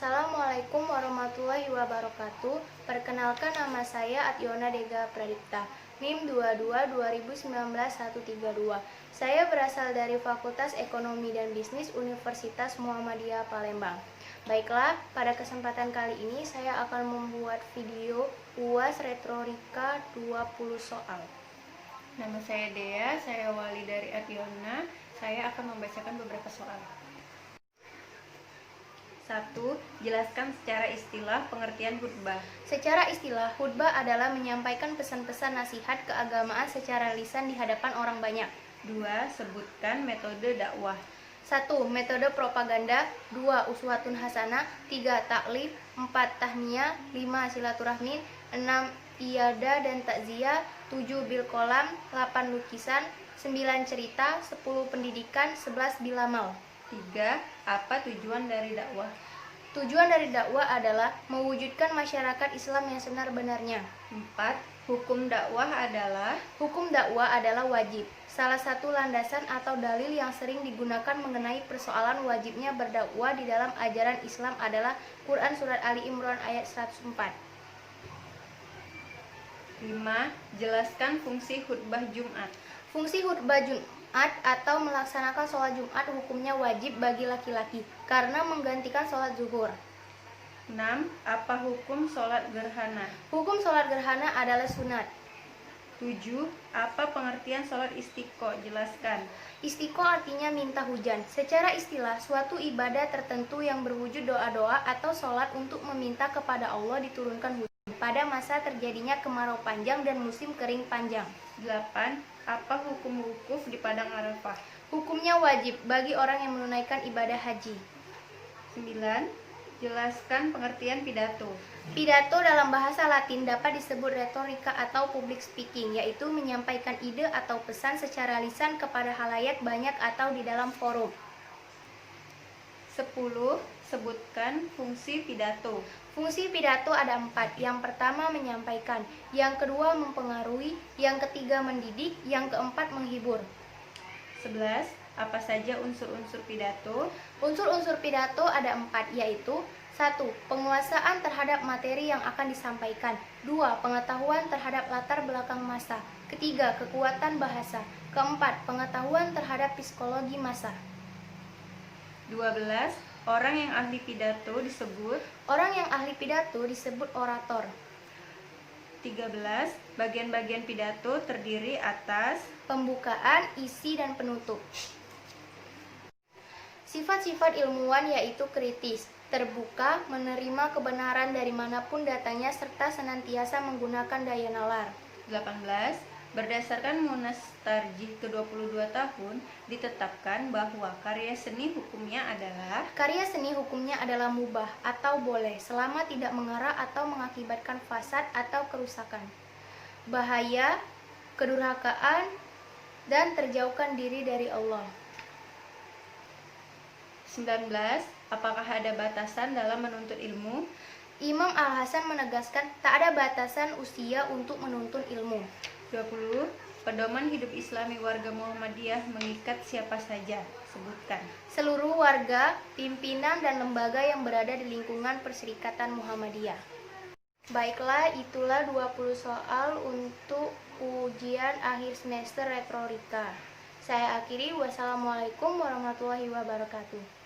Assalamualaikum warahmatullahi wabarakatuh. Perkenalkan, nama saya Atyona Dega Pradipta, NIM 22 2019 132. Saya berasal dari Fakultas Ekonomi dan Bisnis Universitas Muhammadiyah Palembang. Baiklah, pada kesempatan kali ini saya akan membuat video UAS Retorika 20 soal. Nama saya Dea, saya wali dari Atyona. Saya akan membacakan beberapa soal. 1. Jelaskan secara istilah pengertian khutbah. Secara istilah, khutbah adalah menyampaikan pesan-pesan nasihat keagamaan secara lisan di hadapan orang banyak. 2. Sebutkan metode dakwah. 1. Metode propaganda. 2. Uswatun hasanah. 3. Taklif. 4. Tahniyah. 5. Silaturahmi. 6. Iyadah dan takziah. 7. Bilkolam. 8. Lukisan. 9. Cerita. 10. Pendidikan. 11. Bilamal. 3. Apa tujuan dari dakwah? Tujuan dari dakwah adalah mewujudkan masyarakat Islam yang sebenar-benarnya. 4. Hukum dakwah adalah? Hukum dakwah adalah wajib. Salah satu landasan atau dalil yang sering digunakan mengenai persoalan wajibnya berdakwah di dalam ajaran Islam adalah Quran Surat Ali Imran ayat 104. 5. Jelaskan fungsi khutbah Jumat. Fungsi khutbah Jumat atau melaksanakan sholat Jumat hukumnya wajib bagi laki-laki karena menggantikan sholat zuhur. 6. Apa hukum sholat gerhana? Hukum sholat gerhana adalah sunat. 7. Apa pengertian sholat istiqo? Jelaskan. Istiqo artinya minta hujan. Secara istilah, suatu ibadah tertentu yang berwujud doa-doa atau sholat untuk meminta kepada Allah diturunkan hujan pada masa terjadinya kemarau panjang dan musim kering panjang. 8. Apa hukum wukuf di Padang Arafah? Hukumnya wajib bagi orang yang menunaikan ibadah haji. 9. Jelaskan pengertian pidato. Pidato dalam bahasa Latin dapat disebut retorika atau public speaking, yaitu menyampaikan ide atau pesan secara lisan kepada halayak banyak atau di dalam forum. 10. Sebutkan fungsi pidato. Fungsi pidato ada 4. Yang pertama menyampaikan, yang kedua mempengaruhi, yang ketiga mendidik, yang keempat menghibur. 11. Apa saja unsur-unsur pidato? Unsur-unsur pidato ada 4, yaitu 1. Penguasaan terhadap materi yang akan disampaikan. 2. Pengetahuan terhadap latar belakang massa. Ketiga, kekuatan bahasa. Keempat, pengetahuan terhadap psikologi massa. 12. Orang yang ahli pidato disebut? Orang yang ahli pidato disebut orator. 13. Bagian-bagian pidato terdiri atas? Pembukaan, isi, dan penutup. Sifat-sifat ilmuwan yaitu kritis, terbuka, menerima kebenaran dari manapun datanya, serta senantiasa menggunakan daya nalar. 18. Berdasarkan Munas Tarjih ke-22 tahun, ditetapkan bahwa karya seni hukumnya adalah mubah atau boleh selama tidak mengarah atau mengakibatkan fasad atau kerusakan, bahaya, kedurhakaan, dan terjauhkan diri dari Allah. 19. Apakah ada batasan dalam menuntut ilmu? Imam Al-Hasan menegaskan tak ada batasan usia untuk menuntut ilmu. 20. Pedoman hidup Islami warga Muhammadiyah mengikat siapa saja? Sebutkan. Seluruh warga, pimpinan, dan lembaga yang berada di lingkungan Perserikatan Muhammadiyah. Baiklah, itulah 20 soal untuk ujian akhir semester retorika. Saya akhiri, wassalamualaikum warahmatullahi wabarakatuh.